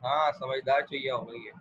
हाँ, समझदार चाहिए होगा ये।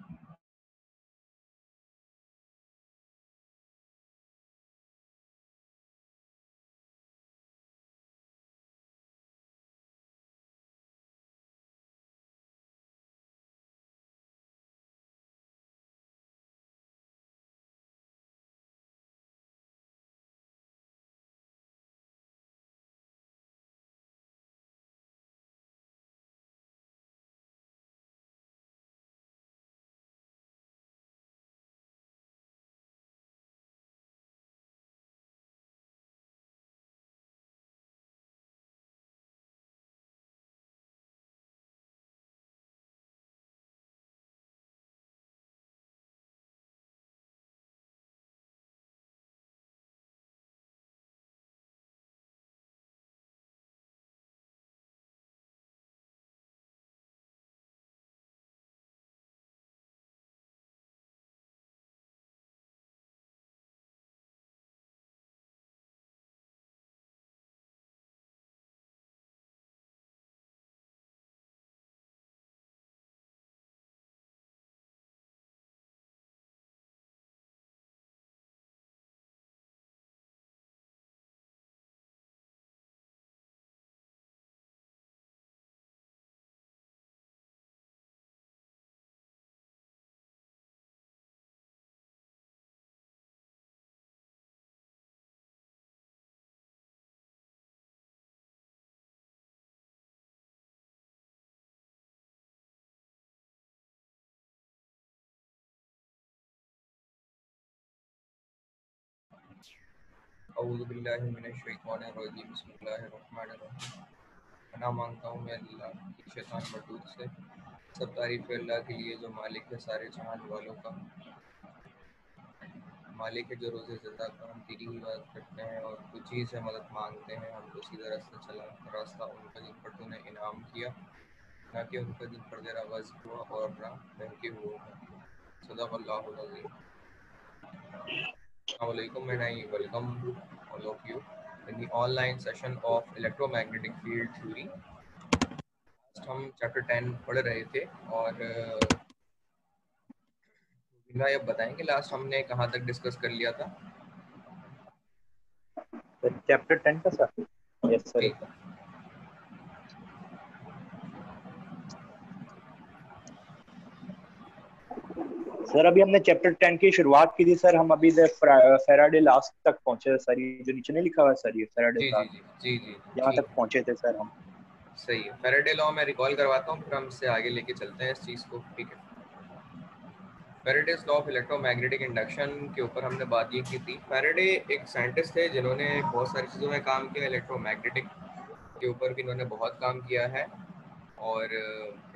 औज़ु बिल्लाहि मिनश शैतानिर रजीम, बिस्मिल्लाहिर रहमानिर रहीम। पनाह मांगता हूँ मैं अल्लाह की शैतान मरदूद से। सब तारीफ़ अल्लाह के लिए जो मालिक है सारे जहान वालों का। मालिक है जो रोज़े ज़िंदा का, हम तेरी ही इबादत करते हैं और तुझी से मदद मांगते हैं। हम तो सीधा रास्ता चला, रास्ता उनका जिन पर तूने इनाम किया, ना कि उनका जिन पर तेरा ग़ज़ब हुआ और ना बहके हुए हैं। सदक़ल्लाहुल अज़ीम। Assalamu alaikum and I welcome all of you in the online session of electromagnetic field theory. हम चैप्टर 10 पढ़ रहे थे और भाई अब बताएंगे लास्ट हमने कहाँ तक डिस्कस कर लिया था। चैप्टर 10 का सर। Yes sir. जी सर अभी हमने चैप्टर 10 की शुरुआत की थी सर। हम अभी फेराडे लास्ट तक पहुंचे सर। ये जो नीचे नहीं लिखा हुआ है सर, ये फेराडे जी का जी जी जी जी यहाँ ठीक तक पहुंचे थे सर हम। सही है। फैराडे लॉ मैं रिकॉल करवाता हूँ फिर हम इससे आगे लेके चलते हैं इस चीज़ को। ठीक है, Faraday's law of electromagnetic induction के ऊपर हमने बात ये की थी। फैराडे एक साइंटिस्ट थे जिन्होंने बहुत सारी चीज़ों में काम किया। इलेक्ट्रोमैग्नेटिक के ऊपर भी इन्होंने बहुत काम किया है और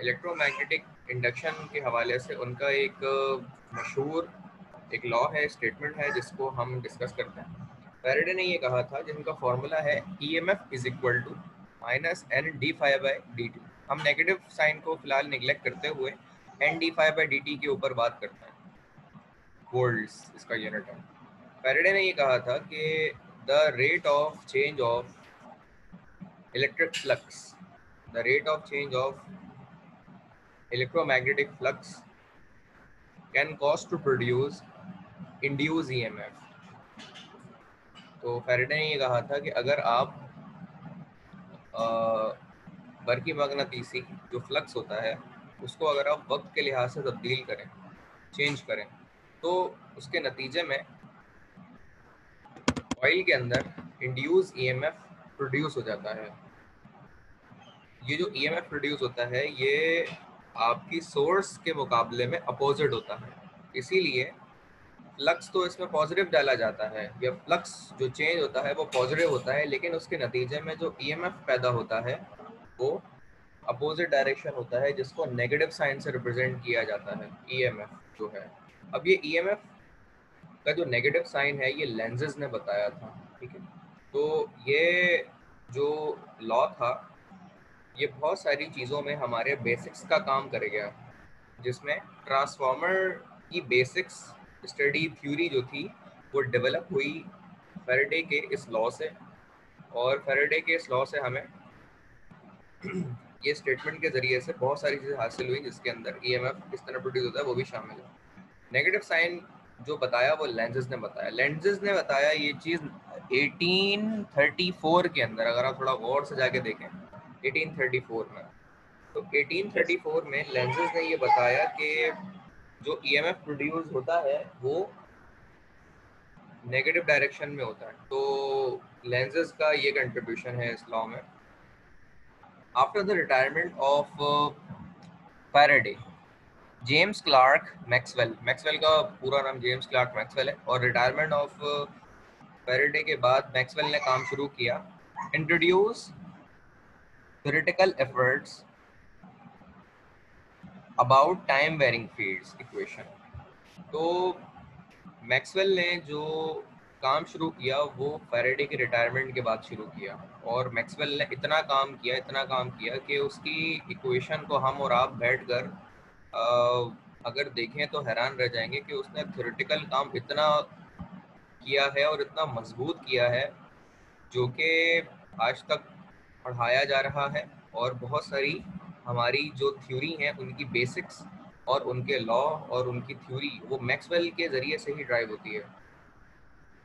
इलेक्ट्रोमैग्नेटिक इंडक्शन के हवाले से उनका एक मशहूर एक लॉ है, स्टेटमेंट है जिसको हम डिस्कस करते हैं। फैराडे ने ये कहा था जिनका फॉर्मूला है EMF is equal to minus N D five by D T. हम नेगेटिव साइन को फिलहाल निगलेक्ट करते हुए N D five by D T के ऊपर बात करते हैं। वोल्ट्स इसका यूनिट है। फैराडे ने ये कहा था कि the rate of change of electric flux, the rate of change of electromagnetic flux can cause to produce induced EMF। तो फैराडे ने ये कहा था कि अगर आप बरकी मगनातीसी जो फ्लक्स होता है उसको अगर आप वक्त के लिहाज से तब्दील करें, चेंज करें, तो उसके नतीजे में कॉइल के अंदर इंड्यूस EMF प्रोड्यूस हो जाता है। ये जो EMF प्रोड्यूस होता है ये आपकी सोर्स के मुकाबले में अपोजिट होता है, इसीलिए फ्लक्स तो इसमें पॉजिटिव डाला जाता है या फ्लक्स जो चेंज होता है वो पॉजिटिव होता है, लेकिन उसके नतीजे में जो EMF पैदा होता है वो अपोजिट डायरेक्शन होता है जिसको नेगेटिव साइन से रिप्रेजेंट किया जाता है EMF जो है। अब ये EMF का जो नेगेटिव साइन है ये लेंजेस ने बताया था। ठीक है, तो ये जो लॉ था ये बहुत सारी चीज़ों में हमारे बेसिक्स का काम कर गया, जिसमें ट्रांसफार्मर की बेसिक्स स्टडी थ्योरी जो थी वो डेवलप हुई फैराडे के इस लॉ से। और फैराडे के इस लॉ से हमें ये स्टेटमेंट के जरिए से बहुत सारी चीज़ें हासिल हुई जिसके अंदर ईएमएफ किस तरह प्रोड्यूस होता है वो भी शामिल है। नेगेटिव साइन जो बताया वो लेंजेस ने बताया। लेंजेस ने बताया ये चीज़ 1834 के अंदर, अगर आप थोड़ा गौर से जाके देखें 1834 में, तो 1834 में लेंजेस ने ये बताया कि जो ईएमएफ प्रोड्यूस होता है वो नेगेटिव डायरेक्शन में होता है। तो लेंजेस का ये कंट्रीब्यूशन है इस लॉ में। After the retirement of Faraday, James Clerk Maxwell, Maxwell का पूरा नाम जेम्स क्लार्क मैक्सवेल है, और रिटायरमेंट ऑफ फैराडे के बाद मैक्सवेल ने काम शुरू किया introduce theoretical efforts about time varying fields equation. तो मैक्सवेल ने जो काम शुरू किया वो फैराडे के रिटायरमेंट के बाद शुरू किया, और मैक्सवेल ने इतना काम किया कि उसकी इक्वेशन को हम और आप बैठकर अगर देखें तो हैरान रह जाएंगे कि उसने थ्योरेटिकल काम इतना किया है और इतना मजबूत किया है जो कि आज तक पढ़ाया जा रहा है। और बहुत सारी हमारी जो थ्योरी हैं उनकी बेसिक्स और उनके लॉ और उनकी थ्योरी वो मैक्सवेल के ज़रिए से ही ड्राइव होती है।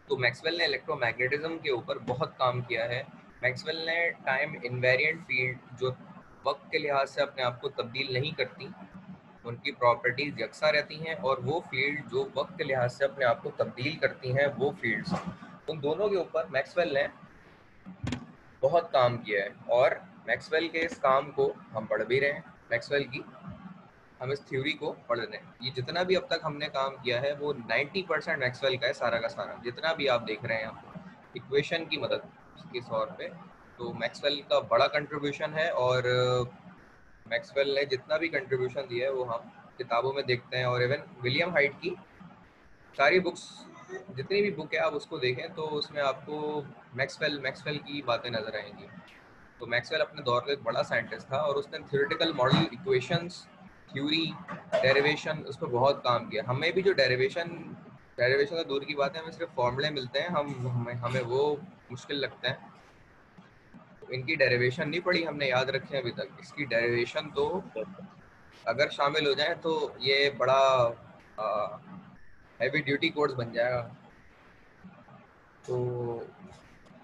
तो मैक्सवेल ने इलेक्ट्रोमैग्नेटिज्म के ऊपर बहुत काम किया है। मैक्सवेल ने टाइम इनवेरिएंट फील्ड जो वक्त के लिहाज से अपने आप को तब्दील नहीं करती, उनकी प्रॉपर्टीज यकसा रहती हैं, और वो फील्ड जो वक्त के लिहाज से अपने आप को तब्दील करती हैं वो फील्ड्स, उन दोनों के ऊपर मैक्सवेल ने बहुत काम किया है। और मैक्सवेल के इस काम को हम पढ़ भी रहे हैं, मैक्सवेल की हम इस थ्योरी को पढ़ रहे हैं। ये जितना भी अब तक हमने काम किया है वो 90% मैक्सवेल का है, सारा का सारा जितना भी आप देख रहे हैं आप इक्वेशन की मदद के तौर पे, तो मैक्सवेल का बड़ा कंट्रीब्यूशन है। और मैक्सवेल ने जितना भी कंट्रीब्यूशन दिया है वो हम किताबों में देखते हैं। और इवन विलियम हाइट की सारी बुक्स, जितनी भी बुक है आप उसको देखें तो उसमें आपको मैक्सवेल की बातें नजर आएंगी। तो मैक्सवेल अपने दौर का एक बड़ा साइंटिस्ट था और उसने theoretical model, equations, theory, derivation, उस पर बहुत काम किया। हमें भी जो डेरिवेशन तो दूर की बात है, हमें सिर्फ फॉर्मूले मिलते हैं, हमें वो मुश्किल लगता है। तो इनकी डेरिवेशन नहीं पढ़ी हमने, याद रखे अभी तक। इसकी डेरिवेशन तो अगर शामिल हो जाए तो ये बड़ा हैवी ड्यूटी कोर्स बन जाएगा। तो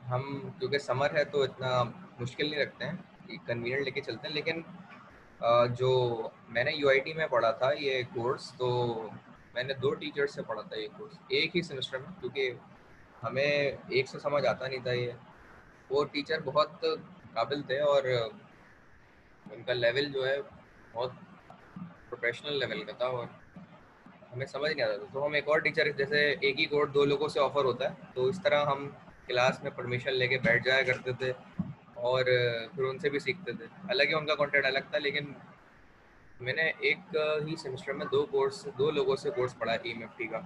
हम क्योंकि समर है तो इतना मुश्किल नहीं रखते हैं, कन्वीनियंट लेके चलते हैं। लेकिन जो मैंने यूआईटी में पढ़ा था ये कोर्स, तो मैंने 2 टीचर से पढ़ा था ये कोर्स एक ही सेमेस्टर में, क्योंकि हमें एक से समझ आता नहीं था ये। वो टीचर बहुत काबिल थे और उनका लेवल जो है बहुत प्रोफेशनल लेवल का था, और हमें समझ नहीं आता था। तो हम एक और टीचर, जैसे एक ही कोर्स 2 लोगों से ऑफर होता है, तो इस तरह हम क्लास में परमिशन लेके बैठ जाया करते थे और फिर उनसे भी सीखते थे। हालांकि उनका कंटेंट अलग था, लेकिन मैंने एक ही सेमेस्टर में 2 लोगों से कोर्स पढ़ा ईएमएफटी का।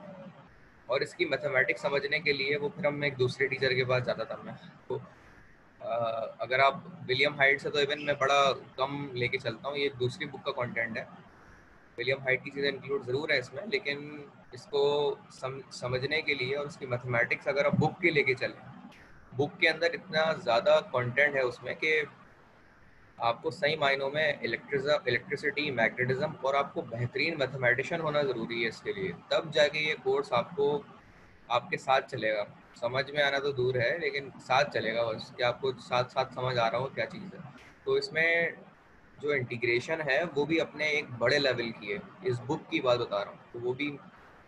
और इसकी मैथमेटिक्स समझने के लिए वो फिर हम एक दूसरे टीचर के पास जाता था मैं। तो अगर आप विलियम हाइट से, तो इवन मैं बड़ा कम लेके चलता हूँ, ये दूसरी बुक का कंटेंट है। विलियम हाइट की चीज़ें इंक्लूड ज़रूर है इसमें, लेकिन इसको समझने के लिए और उसकी मैथमेटिक्स अगर आप बुक के लेके चलें, बुक के अंदर इतना ज़्यादा कंटेंट है उसमें कि आपको सही मायनों में इलेक्ट्रिसिटी, मैग्नेटिज्म, और आपको बेहतरीन मैथमेटिशियन होना ज़रूरी है इसके लिए। तब जाके ये कोर्स आपको आपके साथ चलेगा। समझ में आना तो दूर है, लेकिन साथ चलेगा बस, कि आपको साथ साथ समझ आ रहा हो क्या चीज़ है। तो इसमें जो इंटीग्रेशन है वो भी अपने एक बड़े लेवल की है। इस बुक की बात बता रहा हूँ, तो वो भी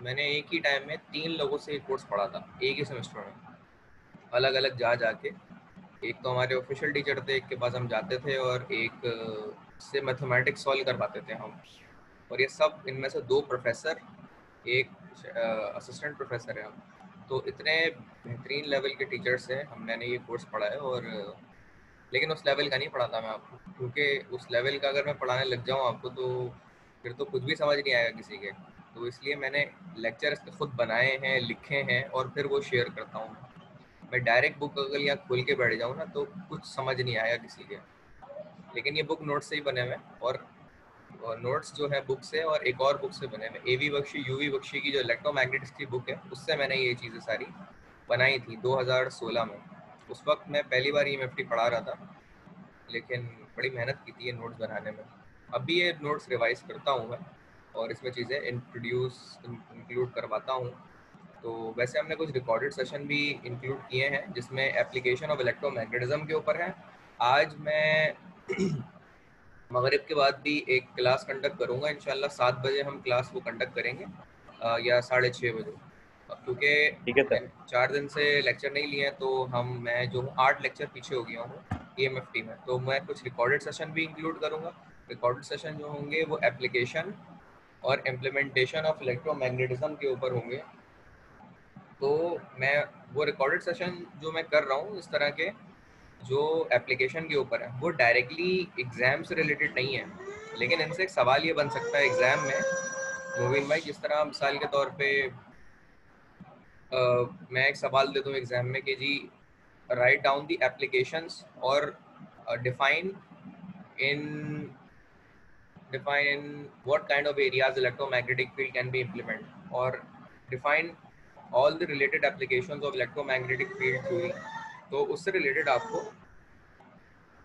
मैंने एक ही टाइम में 3 लोगों से एक कोर्स पढ़ा था एक ही सेमेस्टर में, अलग अलग जा जाके। एक तो हमारे ऑफिशियल टीचर थे, एक के पास हम जाते थे, और एक से मैथमेटिक्स सॉल्व कर पाते थे हम। और ये सब इनमें से 2 प्रोफेसर, एक असिस्टेंट प्रोफेसर है हम। तो इतने बेहतरीन लेवल के टीचर से हमने ये कोर्स पढ़ा है। और लेकिन उस लेवल का नहीं पढ़ाता मैं आपको, क्योंकि उस लेवल का अगर मैं पढ़ाने लग जाऊँ आपको तो फिर तो कुछ भी समझ नहीं आएगा किसी के। तो इसलिए मैंने लेक्चर इसके खुद बनाए हैं, लिखे हैं, और फिर वो शेयर करता हूँ। मैं डायरेक्ट बुक अगर यहाँ खोल के बैठ जाऊँ ना तो कुछ समझ नहीं आएगा किसी के। लेकिन ये बुक नोट्स से ही बने हुए हैं, और नोट्स जो है बुक से और एक और बुक से बने हुए। एवी बख्शी, यूवी बख्शी की जो इलेक्ट्रोमैग्नेटिक्स की बुक है, उससे मैंने ये चीज़ें सारी बनाई थी 2016 में। उस वक्त मैं पहली बार ईएमएफटी पढ़ा रहा था, लेकिन बड़ी मेहनत की थी ये नोट्स बनाने में। अभी ये नोट्स रिवाइज करता हूँ मैं और इसमें चीज़ें इंक्लूड करवाता हूँ। तो वैसे हमने कुछ रिकॉर्डेड सेशन भी इंक्लूड किए हैं जिसमें एप्लीकेशन ऑफ इलेक्ट्रोमैग्नेटिज्म के ऊपर है। आज मैं मगरिब के बाद भी एक क्लास कंडक्ट करूँगा इंशाल्लाह। 7 बजे हम क्लास वो कंडक्ट करेंगे या 6:30 बजे, क्योंकि ठीक है सर। 4 दिन से लेक्चर नहीं लिए तो मैं जो हूँ 8 लेक्चर पीछे हो गया हूँ EMFT में। तो मैं कुछ रिकॉर्डेड सेशन भी इंक्लूड करूँगा। रिकॉर्डेड सेशन जो होंगे वो एप्लीकेशन और इम्प्लीमेंटेशन ऑफ इलेक्ट्रोमैग्नेटिज्म के ऊपर होंगे। तो मैं वो रिकॉर्डेड सेशन जो मैं कर रहा हूँ इस तरह के जो एप्लीकेशन के ऊपर है वो डायरेक्टली एग्जाम से रिलेटेड नहीं है, लेकिन इनसे एक सवाल ये बन सकता है एग्जाम में मोबिन भाई, जिस तरह मिसाल के तौर पे मैं एक सवाल देता हूँ एग्जाम में कि जी राइट डाउन दी एप्लीकेशंस और define in what kind of areas electromagnetic field can be implemented, or define all the related applications of electromagnetic field theory। तो उससे रिलेटेड आपको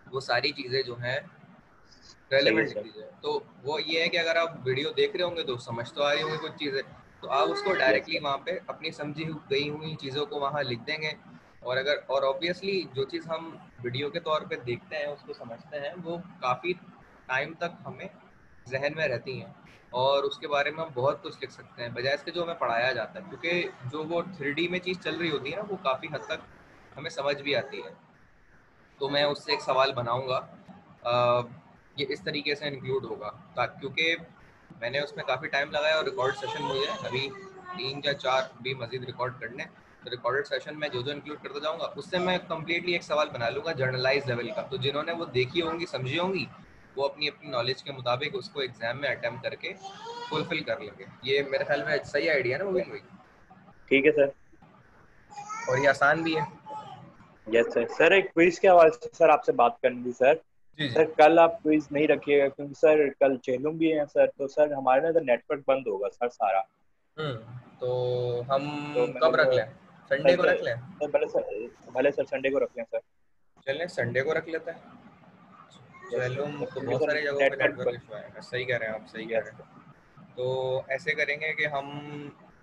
वो सारी चीज़ें जो हैं सही है रेलेवेंट सर। चीज़ें, तो वो ये है कि अगर आप वीडियो देख रहे होंगे तो समझ तो आ रही होंगी कुछ चीज़ें, तो आप उसको यस डायरेक्टली सर। वहाँ पे अपनी समझी गई हुई चीज़ों को वहाँ लिख देंगे। और ऑब्वियसली जो चीज़ हम वीडियो के तौर पे देखते हैं उसको समझते हैं वो काफ़ी टाइम तक हमें जहन में रहती हैं और उसके बारे में हम बहुत कुछ लिख सकते हैं बजाय इसके जो हमें पढ़ाया जाता है, क्योंकि जो वो 3D में चीज़ चल रही होती है ना वो काफ़ी हद तक हमें समझ भी आती है। तो मैं उससे एक सवाल बनाऊंगा, ये इस तरीके से इंक्लूड होगा क्योंकि मैंने उसमें काफ़ी टाइम लगाया और रिकॉर्ड सेशन मुझे अभी 3 या 4 भी मजीद रिकॉर्ड करने। तो रिकॉर्डेड सेशन में जो इंक्लूड करता जाऊंगा उससे मैं कम्प्लीटली एक सवाल बना लूँगा जर्नलाइज लेवल का, तो जिन्होंने वो देखी होंगी समझी होंगी वो अपनी अपनी नॉलेज के मुताबिक उसको एग्जाम में अटेम्प्ट करके फुलफिल कर लेंगे। ये मेरे ख्याल में सही आइडिया ना मुबीन भाई, ठीक है सर। और ये आसान भी है। Yes sir. सर एक क्विज के हवाले से सर आपसे बात करनी थी सर। जी जी। सर कल आप क्विज नहीं रखिएगा क्योंकि सर कल चेहलुम भी है सर, तो सर हमारे ना तो नेटवर्क बंद होगा सर सारा। तो हम तो कब रख मतलब लें? संडे सर को रख लें? सर भले सर संडे को रख लें सर। चलें संडे को रख लेते हैं। यस चलो सर तो क्योंकि बहुत सर सारी जगहों पे नेटवर्क नेटवर्क इशू आएगा, सही कह रहे हैं आप, सही कह यस रहे सर। हैं। तो ऐसे करेंगे कि हम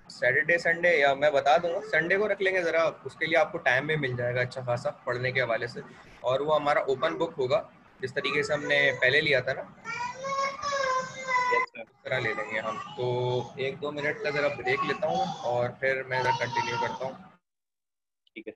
सैटरडे संडे, या मैं बता दूंगा संडे को रख लेंगे, ज़रा उसके लिए आपको टाइम भी मिल जाएगा अच्छा खासा पढ़ने के हवाले से, और वो हमारा ओपन बुक होगा जिस तरीके से हमने पहले लिया था ना यस सर। उस तरह ले लेंगे हम। तो 1-2 मिनट का ज़रा ब्रेक लेता हूँ और फिर मैं ज़रा कंटिन्यू करता हूँ। ठीक है।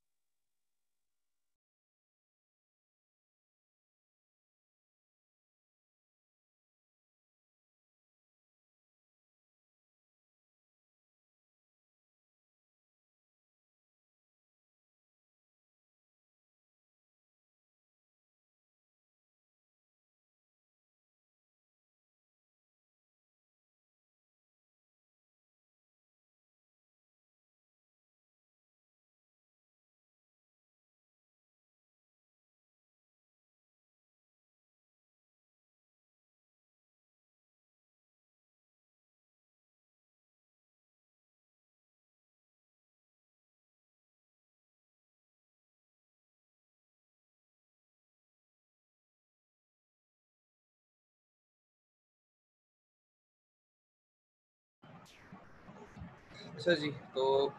अच्छा जी, तो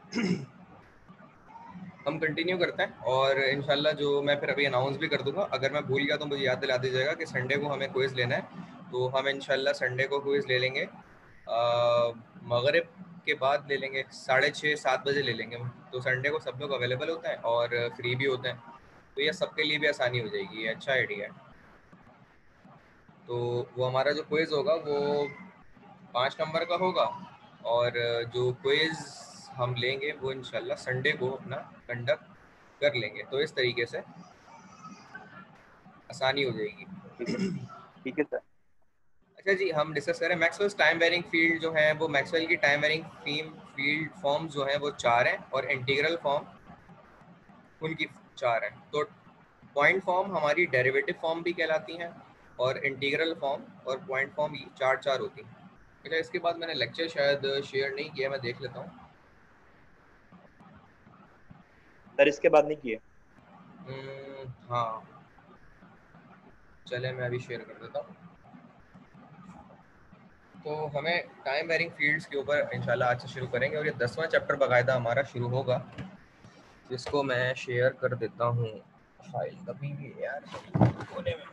हम कंटिन्यू करते हैं और इंशाल्लाह जो मैं फिर अभी अनाउंस भी कर दूंगा, अगर मैं भूल गया तो मुझे याद दिला दीजिएगा कि संडे को हमें क्विज़ लेना है। तो हम इंशाल्लाह संडे को क्विज़ ले लेंगे, मगरिब के बाद ले लेंगे, 6:30-7 बजे ले लेंगे। तो संडे को सब लोग अवेलेबल होते हैं और फ्री भी होते हैं, तो ये सबके लिए भी आसानी हो जाएगी, ये अच्छा आइडिया है। तो वो हमारा जो क्विज़ होगा वो 5 नंबर का होगा, और जो क्विज़ हम लेंगे वो इंशाल्लाह संडे को अपना कंडक्ट कर लेंगे, तो इस तरीके से आसानी हो ठीक है। जाएगी। ठीक है सर। अच्छा जी, हम डिस्कस करें मैक्सवेल टाइम वेरिंग फील्ड जो है वो मैक्सवेल की टाइम वेरिंग फील्ड फॉर्म्स जो हैं वो 4 हैं, और इंटीग्रल फॉर्म उनकी 4 हैं। तो पॉइंट फॉर्म हमारी डेरिवेटिव फॉर्म भी कहलाती हैं, और इंटीग्रल फॉर्म और पॉइंट फॉर्म ये 4 होती हैं। अच्छा, इसके बाद मैंने लेक्चर शायद शेयर नहीं किया, मैं देख लेता हूँ। सर इसके बाद नहीं किए। हाँ चले मैं अभी शेयर कर देता हूँ। तो हमें टाइम वेरिंग फील्ड्स के ऊपर इंशाल्लाह आज से शुरू करेंगे और ये 10वां चैप्टर बाकायदा हमारा शुरू होगा, जिसको मैं शेयर कर देता हूँ फाइल कभी भी यार कोने में।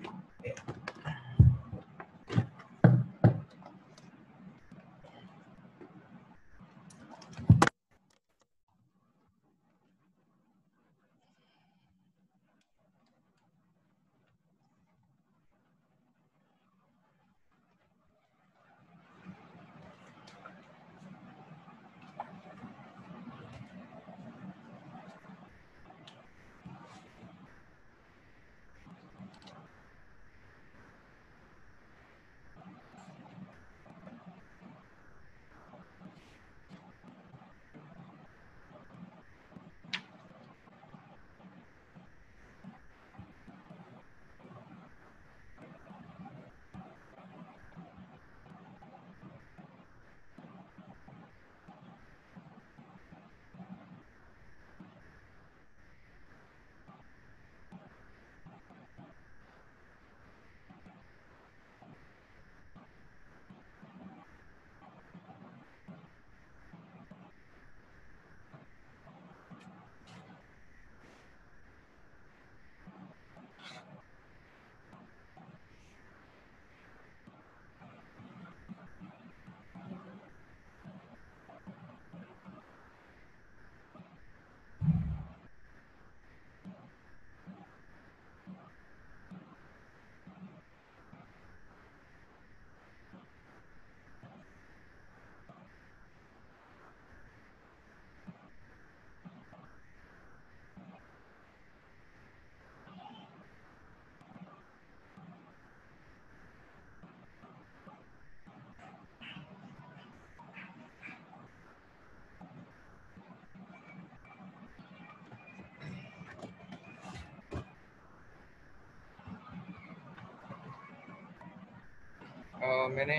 मैंने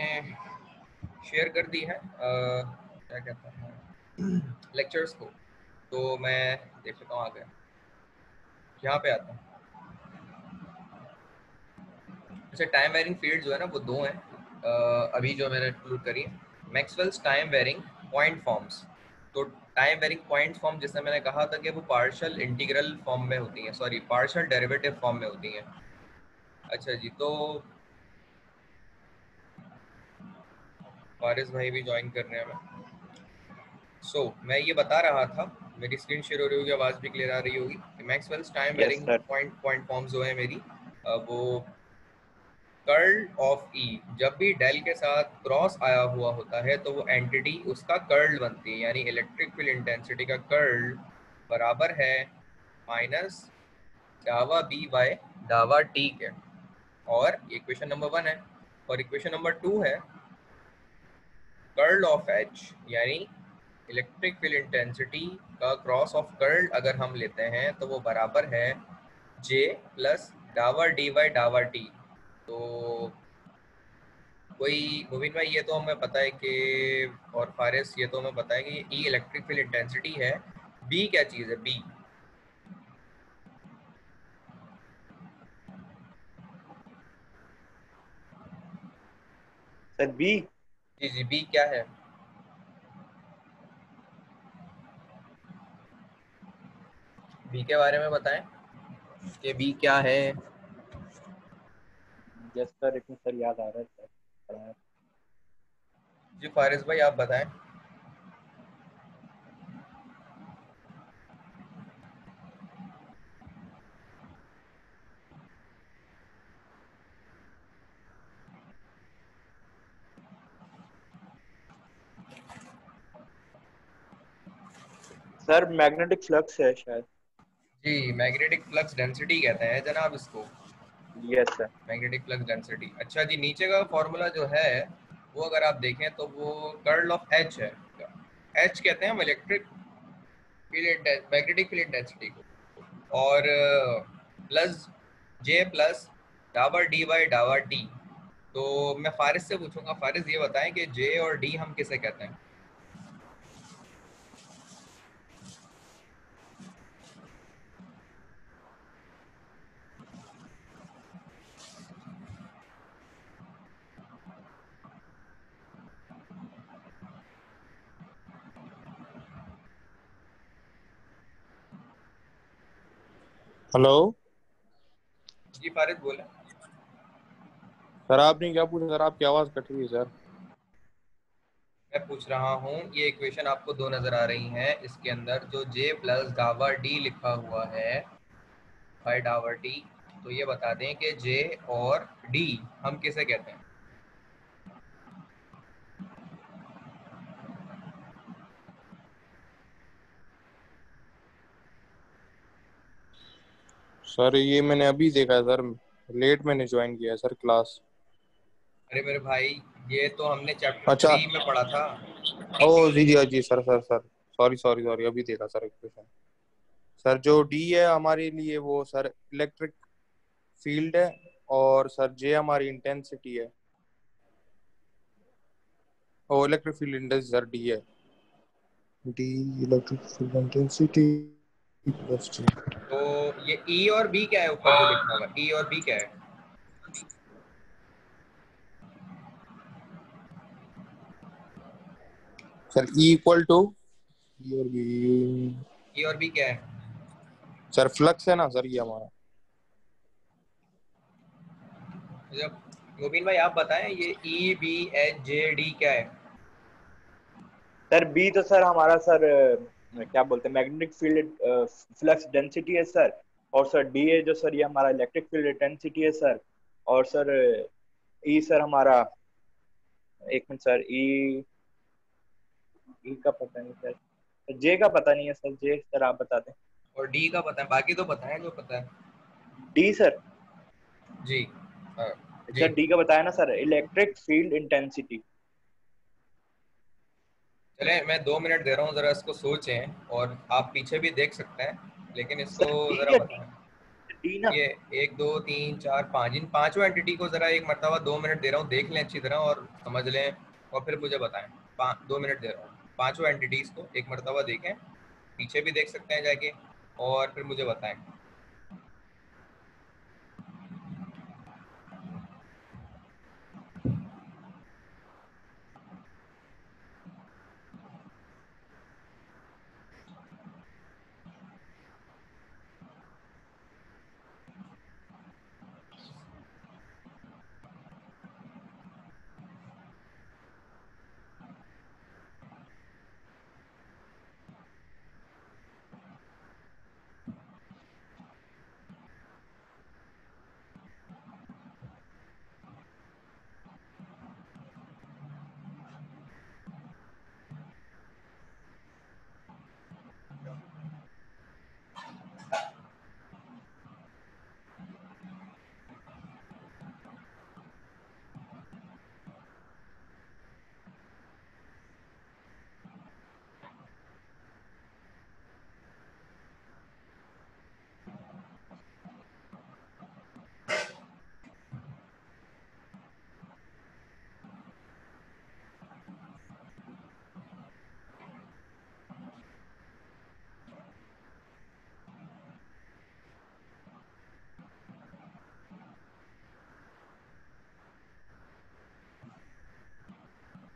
शेयर कर दी है क्या कहता है लेक्चर्स को, तो मैं देख लेता हूँ आ गया। यहाँ पे आता हूँ। अच्छा, टाइम वेरिंग फील्ड जो है ना वो दो हैं अभी जो मैंने इंक्लूड करी है। Maxwell's time varying point forms. तो टाइम वेरिंग पॉइंट फॉर्म जिसमें मैंने कहा था कि वो पार्शियल इंटीग्रल फॉर्म में होती हैं, सॉरी पार्शियल डेरिवेटिव फॉर्म में होती हैं। अच्छा जी, तो फारिस भाई भी ज्वाइन कर रहे हैं हमें। मैं ये बता रहा था, मेरी स्क्रीन शेयर हो रही होगी, आवाज़ भी क्लियर आ रही होगी कि Maxwell's time yes varying sir. Point forms जो है मेरी वो कर्ल ऑफ ई जब भी डेल के साथ क्रॉस आया हुआ होता है तो वो एंटिटी उसका कर्ल बनती है, यानी इलेक्ट्रिक फील्ड इंटेंसिटी का कर्ल बराबर है माइनस डावा बी बाय डावा टी के। और इक्वेशन नंबर 1 है। और इक्वेशन नंबर 2 है कर्ल ऑफ एच, यानी इलेक्ट्रिक फील्ड इंटेंसिटी का क्रॉस ऑफ कर्ल अगर हम लेते हैं तो वो बराबर है जे प्लस डावा डी बाई डावा टी। तो कोई मुबीन भाई ये तो हमें पता है कि, और फारिस ये तो हमें पता है कि ई इलेक्ट्रिक फील्ड इंटेंसिटी है। बी क्या चीज़ है? B sir B. जी जी, बी क्या है? बी के बारे में बताएं कि बी क्या है। यस सर, लेकिन सर याद आ रहा है सर, पढ़ा है। जी फारिस भाई आप बताएं। सर मैग्नेटिक फ्लक्स है शायद। जी, मैग्नेटिक फ्लक्स डेंसिटी कहते हैं जनाब इसको, yes sir. Magnetic flux density. अच्छा जी, नीचे का फॉर्मूला जो है वो अगर आप देखें तो वो कर्ल ऑफ एच है। एच कहते हैं हम electric field magnetic field density को, और plus J plus Dabur D by Dabur T. तो मैं फारिस से पूछूंगा, फारिस ये बताएं कि जे और डी हम किसे कहते हैं? हेलो जी फारिद बोले। सर, आपने क्या पूछा सर? आपकी आवाज कट रही है सर। मैं पूछ रहा हूँ, ये इक्वेशन आपको दो नजर आ रही हैं, इसके अंदर जो जे प्लस डावर डी लिखा हुआ है, बाय डावर डी, तो ये बता दें कि जे और डी हम किसे कहते हैं? सर ये मैंने अभी देखा है सर। लेट मैंने ज्वाइन किया है सर क्लास। अरे मेरे भाई, ये तो हमने चैप्टर अच्छा। 3 में पढ़ा था। ओ जी जी जी sir sir sir. Sorry sorry sorry, अभी देखा सर इक्वेशन। सर जो डी है हमारे लिए वो सर इलेक्ट्रिक फील्ड है। और सर जे हमारी इंटेंसिटी है। ओ electric field intensity sir D है। D electric field intensity plus जी। तो ये ई और बी क्या है ऊपर जो लिखा हुआ है? ई और बी क्या है? सर ई इक्वल टू ई और बी। ई और बी क्या है? सर फ्लक्स है ना सर ये हमारा। जब मुबीन भाई आप बताएं, ये E B H J D क्या है? सर बी तो सर हमारा सर क्या बोलते हैं मैग्नेटिक फील्ड फ्लक्स डेंसिटी है सर। और सर डी है जो सर ये हमारा इलेक्ट्रिक फील्ड इंटेंसिटी है सर। और सर ई सर हमारा, एक मिनट सर, ई ई का पता नहीं सर, जे का पता नहीं है सर, जे सर आप बता दें। और डी का पता है, बाकी तो पता है जो पता है। D sir. जी। हाँ। अच्छा जी। डी का बताया ना सर, इलेक्ट्रिक फील्ड इंटेंसिटी। चले मैं 2 मिनट दे रहा हूँ, ज़रा इसको सोचें, और आप पीछे भी देख सकते हैं, लेकिन इसको सर डी ज़रा या डी? बताएं। डी ना? ये 1 2 3 4 5, इन पांचों एंटिटी को ज़रा एक मरतबा 2 मिनट दे रहा हूँ, देख लें अच्छी तरह और समझ लें, और फिर मुझे बताएं। 2 मिनट दे रहा हूँ, पांचों एंटिटीज़ को एक मरतबा देखें, पीछे भी देख सकते हैं जाके, और फिर मुझे बताएं।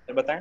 सर बताएं।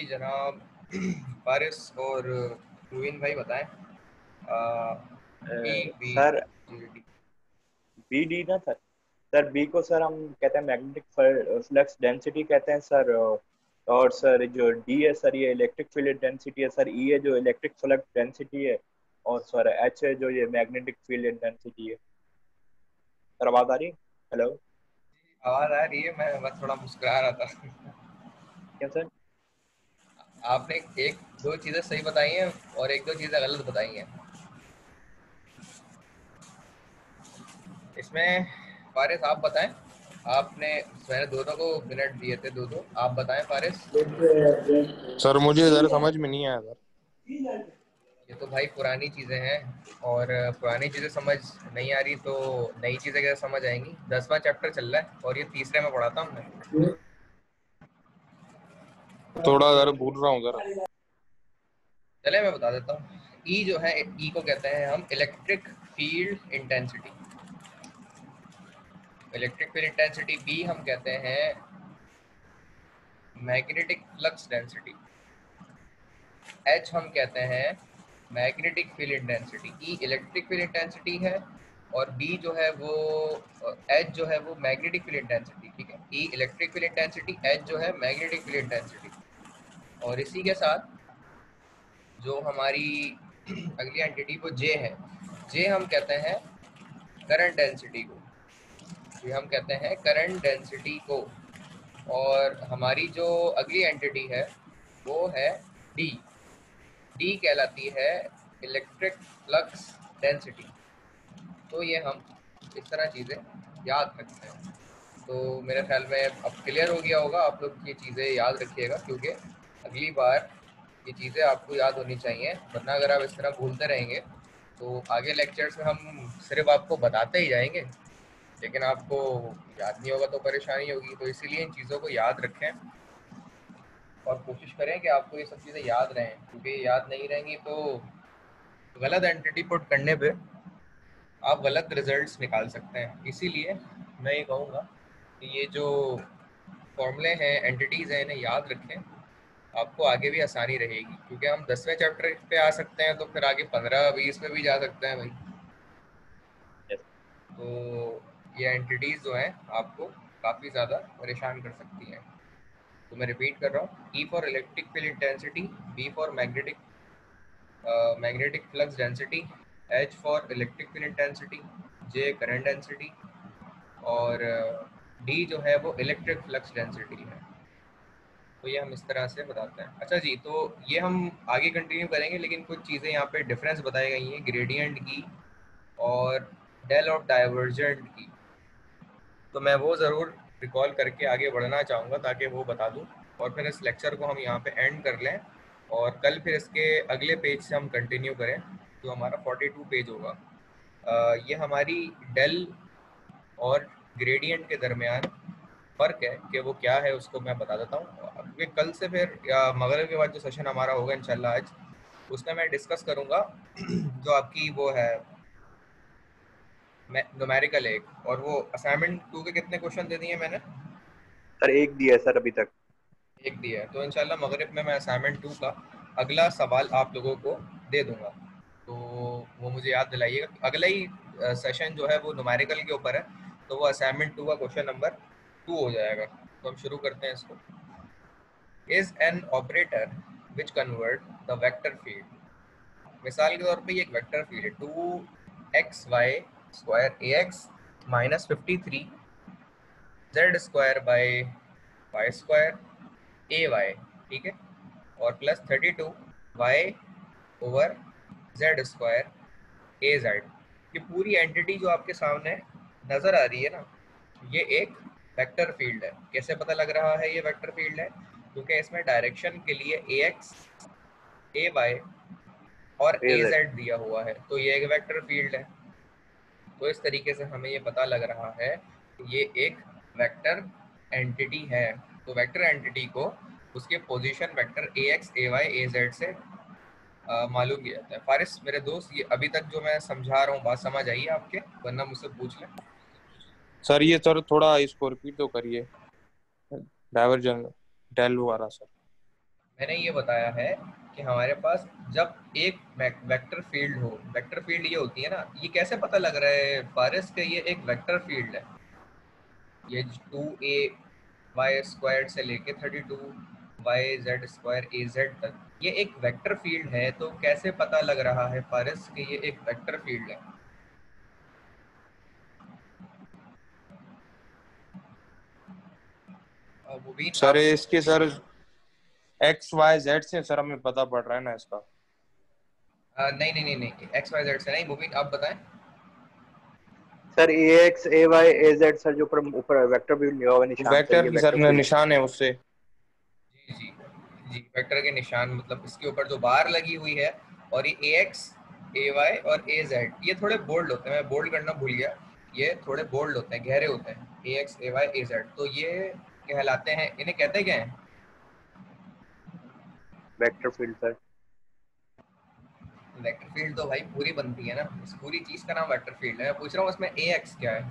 जी जनाब, फारिस और रुवीन भाई बताएं। B B sir D. B D ना सर। सर बी को सर हम कहते हैं मैग्नेटिक फ्लक्स डेंसिटी कहते हैं सर। और सर जो डी है सर ये इलेक्ट्रिक फील्ड डेंसिटी है सर। ई है जो इलेक्ट्रिक फ्लक्स डेंसिटी है। और सर एच है जो ये मैग्नेटिक फील्ड डेंसिटी है। सर आवाज आ रही है? हेलो। आवाज आ रही है, मैं बस थोड़ा मुस्कुरा रहा था। क्या सर? आपने एक दो चीजें सही बताई हैं और एक दो चीजें गलत बताई हैं इसमें। फारिस आप बताएं। आपने मैंने दोनों को मिनट दिए थे, दो दो। आप बताएं फारिस। सर मुझे इधर समझ में नहीं आया सर। ये तो भाई पुरानी चीजें हैं, और पुरानी चीजें समझ नहीं आ रही तो नई चीजें कैसे समझ आएंगी। 10वां चैप्टर चल रहा है और ये तीसरे में पढ़ा था हमने। थोड़ा इधर भूल रहा हूँ सर। चले मैं बता देता हूँ। ई जो है, ई को कहते हैं हम electric field intensity. Electric field intensity. B हम कहते हैं मैग्नेटिक फ्लक्स डेंसिटी। एच हम कहते हैं मैग्नेटिक फील्ड इंटेंसिटी। ई इलेक्ट्रिक फील्ड इंटेंसिटी है और बी जो है वो एच जो है वो मैग्नेटिक फील्ड इंटेंसिटी। ठीक है, ई इलेक्ट्रिक फील्ड इंटेंसिटी, एच जो है मैग्नेटिक फील्ड इंटेंसिटी। और इसी के साथ जो हमारी अगली एंटिटी को जे है, जे हम कहते हैं करंट डेंसिटी को। ये हम कहते हैं करंट डेंसिटी को। और हमारी जो अगली एंटिटी है वो है डी। डी कहलाती है इलेक्ट्रिक फ्लक्स डेंसिटी। तो ये हम इस तरह चीज़ें याद रखते हैं। तो मेरे ख्याल में अब क्लियर हो गया होगा। आप लोग ये चीज़ें याद रखिएगा, क्योंकि अगली बार ये चीज़ें आपको याद होनी चाहिए, वरना अगर आप इस तरह भूलते रहेंगे तो आगे लेक्चर्स में हम सिर्फ आपको बताते ही जाएंगे, लेकिन आपको याद नहीं होगा तो परेशानी होगी। तो इसीलिए इन चीज़ों को याद रखें और कोशिश करें कि आपको ये सब चीज़ें याद रहें, क्योंकि याद नहीं रहेंगी तो गलत एंटिटी पुट करने पे आप गलत रिजल्ट्स निकाल सकते हैं। इसीलिए मैं ये कहूँगा कि ये जो फॉर्मूले हैं, एंटिटीज़ हैं, इन्हें याद रखें, आपको आगे भी आसानी रहेगी। क्योंकि हम 10वें चैप्टर पे आ सकते हैं तो फिर आगे 15-20 में भी जा सकते हैं भाई। तो ये एंटिटीज़ जो हैं आपको काफ़ी ज़्यादा परेशान कर सकती हैं। तो मैं रिपीट कर रहा हूँ। E for electric field intensity, B for magnetic flux density, H for electric field intensity, J current density, और डी जो है वो इलेक्ट्रिक फ्लक्स डेंसिटी है। तो ये हम इस तरह से बताते हैं। अच्छा जी, तो ये हम आगे कंटिन्यू करेंगे, लेकिन कुछ चीज़ें यहाँ पे डिफरेंस बताई गई हैं ग्रेडियंट की और डेल ऑफ डाइवर्जेंट की। तो मैं वो ज़रूर रिकॉल करके आगे बढ़ना चाहूँगा ताकि वो बता दूँ, और फिर इस लेक्चर को हम यहाँ पे एंड कर लें और कल फिर इसके अगले पेज से हम कंटिन्यू करें, जो हमारा 42 पेज होगा। ये हमारी डेल और ग्रेडियंट के दरमियान फ़र्क है कि वो क्या है, उसको मैं बता देता हूँ। क्योंकि कल से फिर या मगरिब के बाद जो सेशन हमारा होगा इंशाल्लाह आज, उसमें मैं डिस्कस करूँगा जो आपकी वो है न्यूमेरिकल एक, और वो असाइनमेंट 2 के कितने क्वेश्चन दे दिए मैंने? सर एक दिया है सर अभी तक। एक दिया है। तो इंशाल्लाह मगरिब में मैं असाइनमेंट 2 का अगला सवाल आप लोगों को दे दूंगा, तो वो मुझे याद दिलाइएगा। अगला ही सेशन जो है वो न्यूमेरिकल के ऊपर है, तो वो असाइनमेंट 2 का क्वेश्चन नंबर 2 हो जाएगा। तो हम शुरू करते हैं इसको। Is an operator which convert the vector field. मिसाल के तौर पे ये एक वेक्टर फील्ड है 2xy² ax minus 53 z² by y² ay, ठीक है, और plus 32 y over z² az। ये पूरी एंटिटी जो आपके सामने नज़र आ रही है ना, ये एक वेक्टर फील्ड है। कैसे पता लग रहा है ये वेक्टर फील्ड है? क्योंकि इसमें डायरेक्शन के लिए ax, ay और az दिया हुआ है, तो ये एक वेक्टर फील्ड है। तो इस तरीके से हमें ये पता लग रहा है कि ये एक वेक्टर एंटिटी है। तो वेक्टर एंटिटी को उसके position vector ax, ay, az से मालूम किया जाता है। फारिस मेरे दोस्त, ये अभी तक जो मैं समझा रहा हूँ बात समझ आई है आपके? वरना मुझसे पूछ लें। सर ये सर थोड़ा इसको रिपीट तो करिए, डाइवर्जन डेल वाला सर। मैंने ये बताया है कि हमारे पास जब एक वेक्टर फील्ड हो, वेक्टर फील्ड ये होती है ना, ये कैसे पता लग रहा है फारिस के ये एक वेक्टर फील्ड है, ये 2a y² से लेके 32 yz² तक ये एक वेक्टर फील्ड है, तो कैसे पता लग रहा है फारिस कि ये एक वेक्टर फील्ड है? मुबीन सर आप इसके सर XYZ से सर हमें पता पड़ रहा है ना इसका। नहीं नहीं नहीं नहीं, XYZ से नहीं। मुबीन आप बताएं। Sir AX AY AZ sir जो ऊपर ऊपर वेक्टर फील्ड लिखा हुआ है निशान सर, वेक्टर ये की सर वेक्टर फील्ड है। निशान है उससे। जी जी जी, वेक्टर के निशान मतलब इसके ऊपर जो बार लगी हुई है, और ये AX AY और AZ ये थोड़े बोल्ड होते हैं, मैं बोल्ड करना भूल गया, ये थोड़े बोल्ड होते हैं, गहरे होते हैं, AX AY AZ, तो ये कहलाते हैं, इन्हें कहते क्या हैं? Vector field sir. Vector field तो भाई पूरी बनती है ना, इस पूरी चीज का नाम वेक्टर फील्ड है। मैं पूछ रहा हूँ इसमें AX क्या है?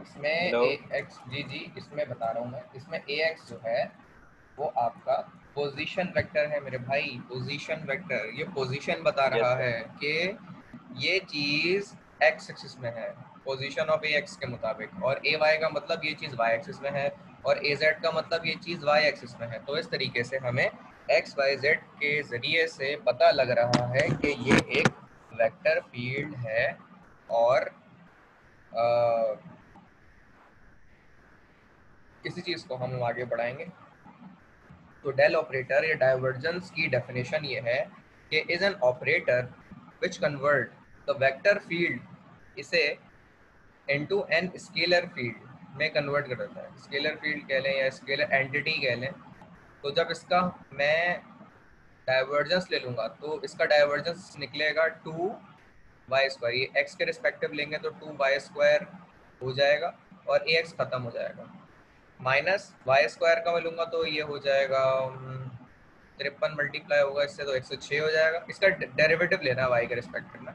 इसमें हेलो। AX, जी जी इसमें बता रहा हूँ मैं, इसमें AX जो है वो आपका पोजीशन वेक्टर है मेरे भाई, पोजीशन वेक्टर, ये पोजीशन बता यस रहा सर। है कि ये चीज एक्स एक्सिस में है, पोजीशन ऑफ ए एक्स के मुताबिक, और ए वाई का मतलब ये चीज वाई एक्सिस में है, और ए जेड का मतलब ये चीज वाई एक्सिस में है। तो इस तरीके से हमें एक्स वाई जेड के जरिए से पता लग रहा है कि ये एक वेक्टर फील्ड है। और किसी चीज को हम आगे बढ़ाएंगे तो डेल ऑपरेटर या डाइवर्जेंस की डेफिनेशन ये है कि is an operator which convert the vector field इसे इनटू एन स्केलर फील्ड में कन्वर्ट कर देता है। स्केलर फील्ड कह लें या स्केलर एंटिटी कह लें। तो जब इसका मैं डाइवर्जेंस ले लूँगा तो इसका डाइवर्जेंस निकलेगा 2y², ये x के रिस्पेक्टिव लेंगे तो 2y² हो जाएगा और ax खत्म हो जाएगा। माइनस y² का मैं लूँगा तो ये हो जाएगा 53 मल्टीप्लाई होगा इससे तो 106 हो जाएगा। इसका डेरिवेटिव लेना है y के रिस्पेक्टिव में,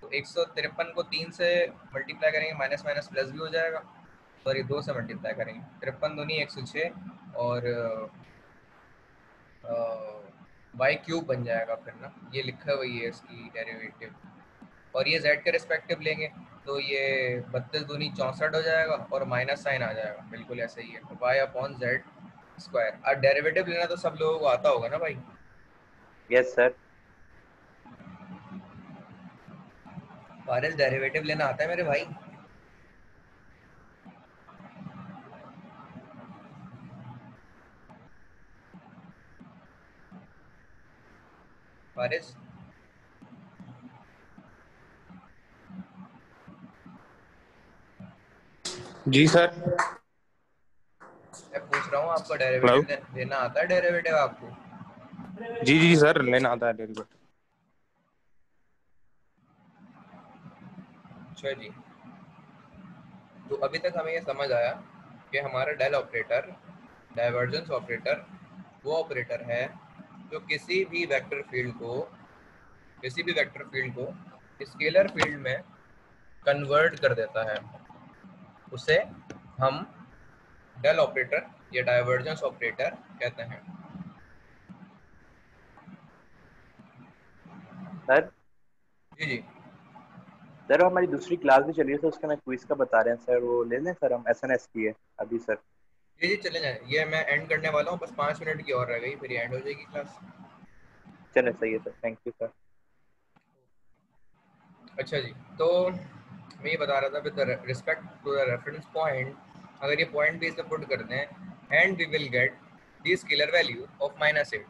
तो 153 को 3 से मल्टीप्लाई करेंगे, माइनस माइनस प्लस भी हो जाएगा, सॉरी 2 से मल्टीप्लाई करेंगे, 53 दूनी 106 और y³ बन जाएगा फिर ना, ये लिखा हुआ है इसकी डेरिवेटिव। और ये z के रिस्पेक्टिव लेंगे तो ये 32 दूनी 64 हो जाएगा और माइनस साइन आ जाएगा, बिल्कुल ऐसे ही है, y/z²। अब डेरिवेटिव लेना तो सब लोगों को आता होगा ना भाई। Yes sir. फारिस डेरिवेटिव लेना आता है मेरे भाई? फारिस जी सर। मैं पूछ रहा हूँ आपको हेलो। डेरिवेटिव लेना आता है? डेरिवेटिव आपको? जी जी सर लेना आता है डेरिवेटिव। अच्छा जी, तो अभी तक हमें ये समझ आया कि हमारा डेल ऑपरेटर, डाइवर्जेंस ऑपरेटर, वो ऑपरेटर है जो किसी भी वेक्टर फील्ड को स्केलर फील्ड में कन्वर्ट कर देता है, उसे हम डेल ऑपरेटर या डाइवर्जेंस ऑपरेटर कहते हैं। सर जी जी सर हमारी दूसरी क्लास भी चल रही है सर, उसका मैं क्विज का बता रहे हैं सर, वो ले लें सर, हम SNS की है अभी सर। जी जी चले जाए, ये मैं एंड करने वाला हूँ, बस 5 मिनट की और रह गई फिर एंड हो जाएगी क्लास। चले सही है सर, थैंक यू सर। अच्छा जी, तो मैं ये बता रहा था with respect to the reference point, अगर ये पॉइंट भी इसे पुट कर दें and we will get the scalar value of -8।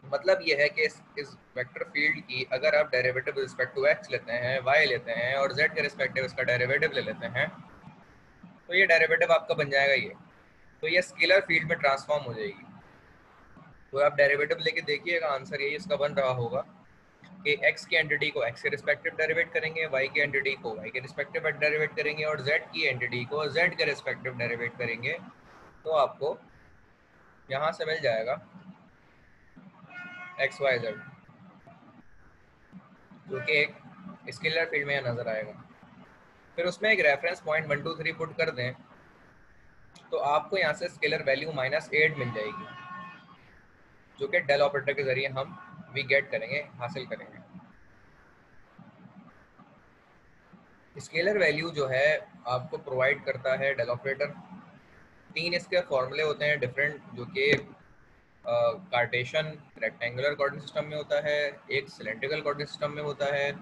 मतलब ये है कि इस वेक्टर फील्ड की अगर आप डेरिवेटिव रिस्पेक्ट टू x लेते हैं, y लेते हैं और z के रिस्पेक्टिव इसका डेरिवेटिव ले लेते हैं, तो ये डेरिवेटिव आपका बन जाएगा ये, तो ये स्केलर फील्ड में ट्रांसफॉर्म हो जाएगी। तो आप डेरिवेटिव लेके देखिएगा, आंसर यही इसका बन रहा होगा कि x की एंटिटी को x के रिस्पेक्टिव डेरिवेट करेंगे, y की एंटिटी को y के रिस्पेक्टिव डेरिवेट करेंगे और z की एंटिटी को z के रिस्पेक्टिव डेरिवेट करेंगे, तो आपको यहाँ से मिल जाएगा XYZ, जो कि एक स्केलर फील्ड में नजर आएगा। फिर उसमें एक रेफरेंस पॉइंट 1 2 3 पुट कर दें तो आपको यहाँ से स्केलर वैल्यू -8 मिल जाएगी, जो कि डेल ऑपरेटर के जरिए हम वी गेट करेंगे, हासिल करेंगे। स्केलर वैल्यू जो है आपको प्रोवाइड करता है डेल ऑपरेटर। 3 इसके फॉर्मूले होते हैं डिफरेंट, जो कि कार्टेशियन रेक्टेंगुलर कोऑर्डिनेट सिस्टम में होता है, एक सिलेंड्रिकल कोऑर्डिनेट सिस्टम में होता है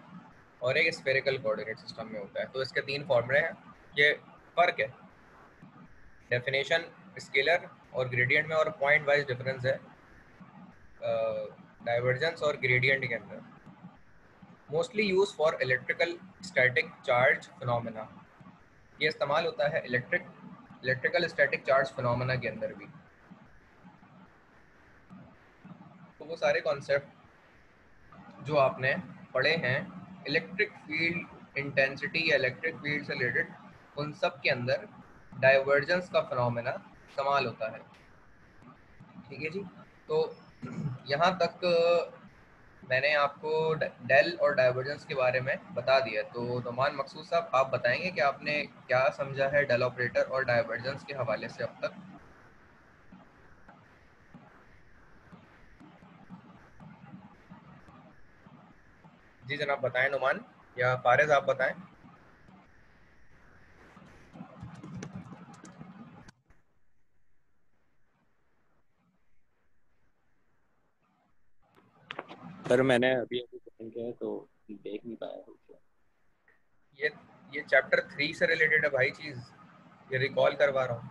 और एक स्फेरिकल कोऑर्डिनेट सिस्टम में होता है। तो इसके 3 फॉर्मूले हैं। ये फर्क है डेफिनेशन स्केलर और ग्रेडियंट में, और पॉइंट वाइज डिफरेंस है डाइवर्जेंस और ग्रेडियंट के अंदर। Mostly use for electrical static charge phenomena, ये इस्तेमाल होता है इलेक्ट्रिकल स्टैटिक चार्ज फिनोमेना के अंदर भी। तो वो सारे कॉन्सेप्ट जो आपने पढ़े हैं इलेक्ट्रिक फील्ड इंटेंसिटी या इलेक्ट्रिक फील्ड से रिलेटेड, उन सब के अंदर डाइवर्जेंस का फिनोमेना इस्तेमाल होता है। ठीक है जी। तो यहाँ तक मैंने आपको डेल और डाइवर्जेंस के बारे में बता दिया। तो नुमान मकसूद साहब, आप बताएंगे कि आपने क्या समझा है डेल ऑपरेटर और डाइवर्जेंस के हवाले से अब तक? जी जनाब, बताएं नुमान, या फारिज आप बताएं। सर मैंने अभी अभी ज्वाइन किया है तो देख नहीं पाया हूँ। ये ये चैप्टर 3 से रिलेटेड है भाई चीज, ये रिकॉल करवा रहा हूँ।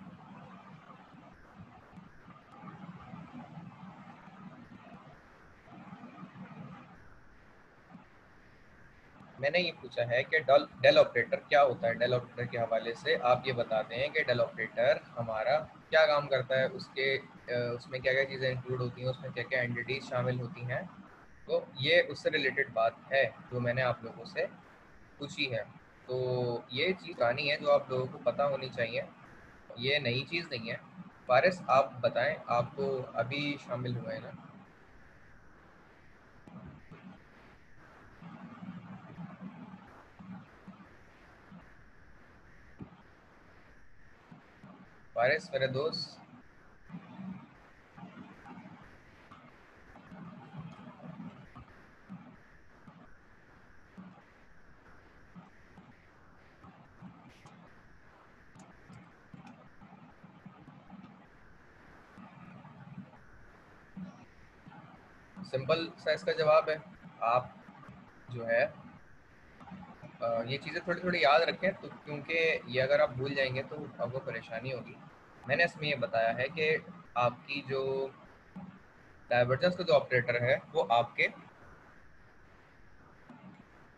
मैंने ये पूछा है कि डेल ऑपरेटर क्या होता है। डेल ऑपरेटर के हवाले से आप ये बताते हैं कि डेल ऑपरेटर हमारा क्या काम करता है, उसमें क्या क्या चीज़ें इंक्लूड होती हैं, उसमें क्या क्या एंटिटीज शामिल होती हैं। तो ये उससे रिलेटेड बात है जो मैंने आप लोगों से पूछी है। तो ये चीज़ पुरानी है जो आप लोगों को पता होनी चाहिए, ये नई चीज़ नहीं है। फारिस आप बताएं, आप तो अभी शामिल हुए हैं ना? फारिस मेरे दोस्त, सिंपल सा इसका जवाब है, आप जो है ये चीज़ें थोड़ी थोड़ी याद रखें, तो क्योंकि ये अगर आप भूल जाएंगे तो आपको परेशानी होगी। मैंने इसमें ये बताया है कि आपकी जो डाइवर्जेंस का जो ऑपरेटर है वो आपके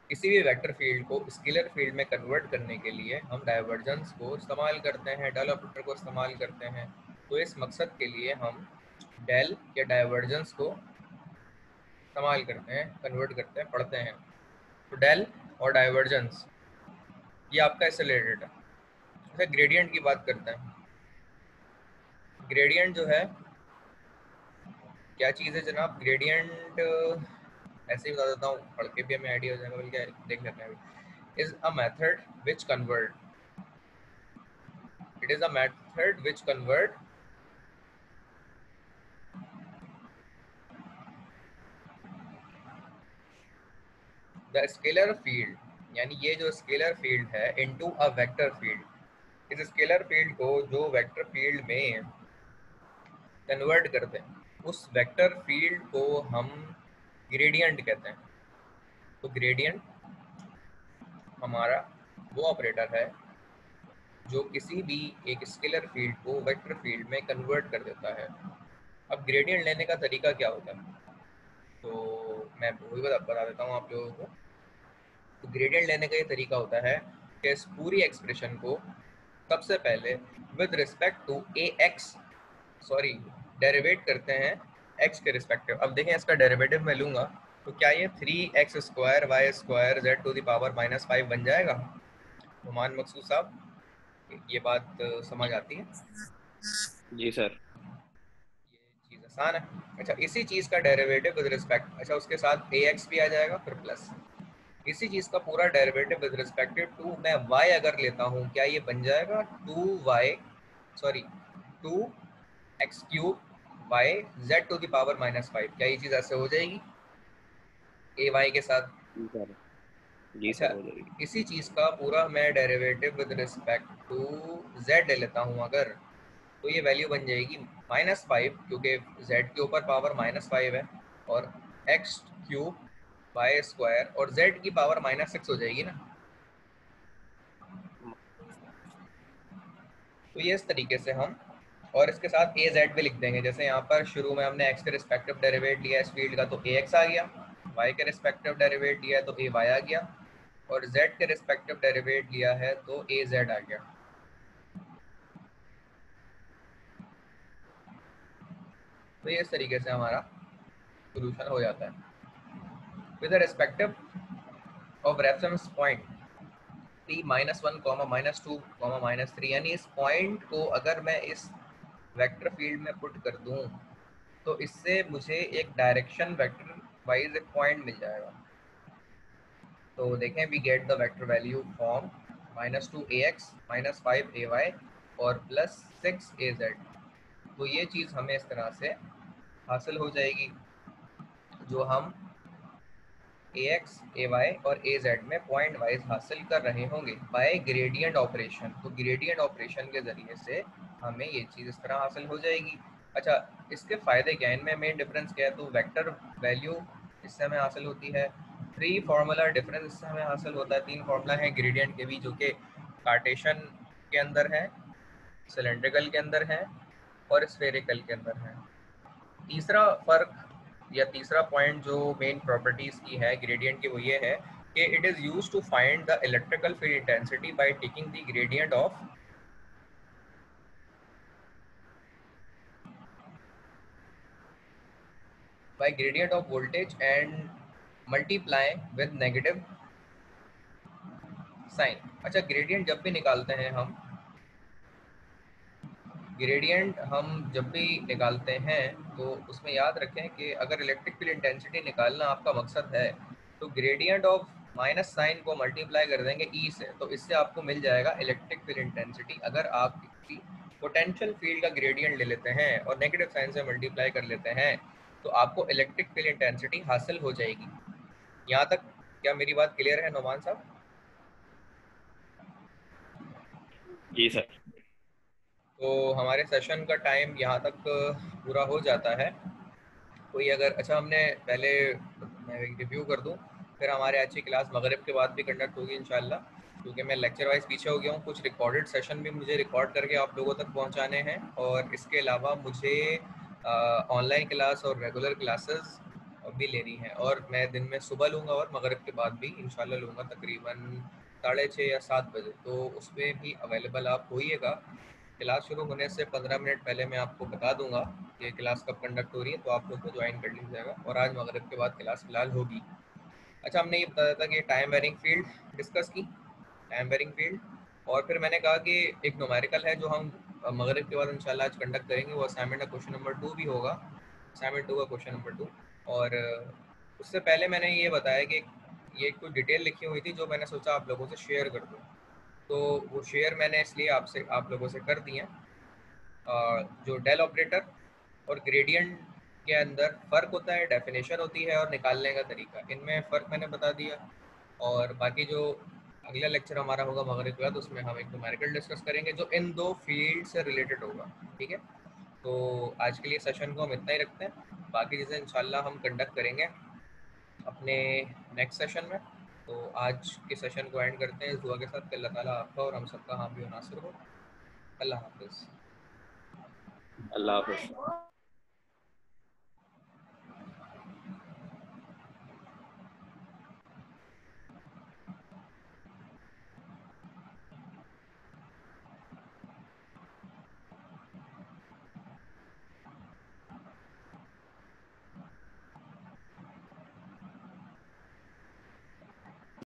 किसी भी वेक्टर फील्ड को स्केलर फील्ड में कन्वर्ट करने के लिए हम डाइवर्जेंस को इस्तेमाल करते हैं, डेल ऑपरेटर को इस्तेमाल करते हैं। तो इस मकसद के लिए हम डेल या डाइवर्जेंस को इस्तेमाल करते हैं, कन्वर्ट करते हैं, पढ़ते हैं। तो डेल और डाइवर्जेंस ये आपका इससे रिलेटेड है। अच्छा, ग्रेडियंट की बात करते हैं। ग्रेडियंट जो है क्या चीज़ है जनाब? ग्रेडियंट ऐसे ही बता देता हूँ, पढ़ के भी हमें आइडिया हो जाएगा, बल्कि देख लेते हैं। Is a method which convert, it is a method which convert the scalar field, यानी ये जो स्केलर फील्ड है, इनटू अ वेक्टर फील्ड। इस स्केलर फील्ड को जो वेक्टर फील्ड में कन्वर्ट करते हैं, उस वेक्टर फील्ड को हम ग्रेडियंट कहते हैं। तो ग्रेडियंट हमारा वो ऑपरेटर है जो किसी भी एक स्केलर फील्ड को वेक्टर फील्ड में कन्वर्ट कर देता है। अब ग्रेडियंट लेने का तरीका क्या होता है, तो मैं वही बता देता हूँ आप लोगों को। तो ग्रेडियंट लेने का ये तरीका होता है कि इस पूरी एक्सप्रेशन को सबसे पहले with respect to A X, sorry, derivate करते हैं एक्स के रिस्पेक्टिव। अब देखें, इसका डेरिवेटिव मैं लूँगा तो क्या ये 3x² y² z⁻⁵ बन जाएगा? नुमान मकसूद साहब, ये बात समझ आती है? जी सर। ये चीज़ आसान है। अच्छा, इसी चीज़ का डेरिवेटिव विद रिस्पेक्ट, अच्छा उसके साथ ax भी आ जाएगा फिर प्लस। इसी चीज का पूरा डेरिवेटिव विद रिस्पेक्टिव टू मैं y अगर लेता हूँ, क्या ये बन जाएगा 2x cube y z to the power -5। क्या ये चीज ऐसे हो जाएगी ए वाई के साथ? जी सर, जी अच्छा, सर हो जाएगी। इसी चीज का पूरा मैं derivative with respect to z ले लेता हूँ अगर, तो ये वैल्यू बन जाएगी -5, क्योंकि z के ऊपर पावर -5 है, और x क्यूब वाई स्क्वायर और z की पावर -6 हो जाएगी ना। तो ये इस तरीके से हम, और इसके साथ ए जेड भी लिख देंगे। जैसे यहाँ पर शुरू में हमने x के रिस्पेक्टिव डेरिवेट लिया इस फील्ड का, तो ax आ गया, y के रिस्पेक्टिव डेरिवेट लिया है तो ay आ गया, और z के रिस्पेक्टिव डेरिवेट लिया है तो az आ गया। तो ये इस तरीके से हमारा सोल्यूशन हो जाता है with respective of reference point t -1, -2, -3। यानी इस पॉइंट को अगर मैं इस वेक्टर फील्ड में पुट कर दूं तो इससे मुझे एक डायरेक्शन वेक्टर वाइज एक पॉइंट मिल जाएगा। तो देखें, we get the vector value form -2ax -5ay और +6az। तो ये चीज़ हमें इस तरह से हासिल हो जाएगी, जो हम ax, ay और az में पॉइंट वाइज हासिल कर रहे होंगे बाय ग्रेडियंट ऑपरेशन। तो ग्रेडियंट ऑपरेशन के ज़रिए से हमें ये चीज़ इस तरह हासिल हो जाएगी। अच्छा, इसके फ़ायदे क्या है, इनमें मेन डिफरेंस क्या है? तो वेक्टर वैल्यू इससे हमें हासिल होती है, 3 फार्मूला डिफरेंस इससे हमें हासिल होता है। 3 फार्मूला है ग्रेडियंट के भी, जो कि कार्टेशियन के अंदर है, सिलेंड्रिकल के अंदर है और स्फेरिकल के अंदर है। तीसरा फ़र्क या तीसरा पॉइंट जो मेन प्रॉपर्टीज़ की है ग्रेडियंट की, वो ये है कि it is used to find the electrical field intensity by taking the gradient of voltage and multiply with negative sign. अच्छा, ग्रेडियंट जब भी निकालते हैं हम, तो उसमें याद रखें कि अगर इलेक्ट्रिक फील्ड इंटेंसिटी निकालना आपका मकसद है तो ग्रेडियंट ऑफ माइनस साइन को मल्टीप्लाई कर देंगे ई से, तो इससे आपको मिल जाएगा इलेक्ट्रिक फील्ड इंटेंसिटी। अगर आप किसी पोटेंशियल फील्ड का ग्रेडियंट ले लेते हैं और नेगेटिव साइन से मल्टीप्लाई कर लेते हैं तो आपको इलेक्ट्रिक फील्ड इंटेंसिटी हासिल हो जाएगी। यहाँ तक क्या मेरी बात क्लियर है नोमान साहब? जी सर। तो हमारे सेशन का टाइम यहाँ तक पूरा हो जाता है। कोई अगर, अच्छा हमने पहले, मैं रिव्यू कर दूं, फिर हमारे आज की क्लास मगरिब के बाद भी कंडक्ट होगी इंशाल्लाह, क्योंकि मैं लेक्चर वाइज पीछे हो गया हूँ। कुछ रिकॉर्डेड सेशन भी मुझे रिकॉर्ड करके आप लोगों तक पहुँचाने हैं, और इसके अलावा मुझे ऑनलाइन क्लास और रेगुलर क्लासेस भी लेनी है, और मैं दिन में सुबह लूँगा और मगरिब के बाद भी इंशाल्लाह लूँगा, तकरीबन 6:30 या 7 बजे। तो उसमें भी अवेलेबल आप होइएगा। क्लास शुरू होने से 15 मिनट पहले मैं आपको बता दूंगा कि क्लास कब कंडक्ट हो रही है, तो आप लोग को ज्वाइन कर लीजिएगा। और आज मगरिब के बाद क्लास फिलहाल होगी। अच्छा, हमने ये बताया था कि टाइम वेरिंग फील्ड डिस्कस की, टाइम वेरिंग फील्ड, और फिर मैंने कहा कि एक न्यूमेरिकल है जो हम मगरिब के बाद इंशाल्लाह आज कंडक्ट करेंगे। वो असाइनमेंट का क्वेश्चन नंबर 2 भी होगा, असाइनमेंट 2 का क्वेश्चन नंबर 2। और उससे पहले मैंने ये बताया कि ये कुछ डिटेल लिखी हुई थी जो मैंने सोचा आप लोगों से शेयर कर दूँ, तो वो शेयर मैंने इसलिए आप लोगों से कर दी हैं। जो डेल ऑपरेटर और ग्रेडियंट के अंदर फ़र्क होता है, डेफिनेशन होती है और निकालने का तरीका, इनमें फ़र्क मैंने बता दिया। और बाकी जो अगला लेक्चर हमारा होगा मगरिब के बाद, उसमें हम एक न्यूमेरिकल डिस्कस करेंगे जो इन 2 फील्ड से रिलेटेड होगा। ठीक है, तो आज के लिए सेशन को हम इतना ही रखते हैं। बाकी चीज़ें इंशाल्लाह हम कंडक्ट करेंगे अपने नेक्स्ट सेशन में। तो आज के सेशन को एंड करते हैं इस दुआ के साथ कि अल्लाह ताला आपका और हम सबका हामी और नासिर हो। अल्लाह हाफ़िज़। अल्लाह हाफ़िज़।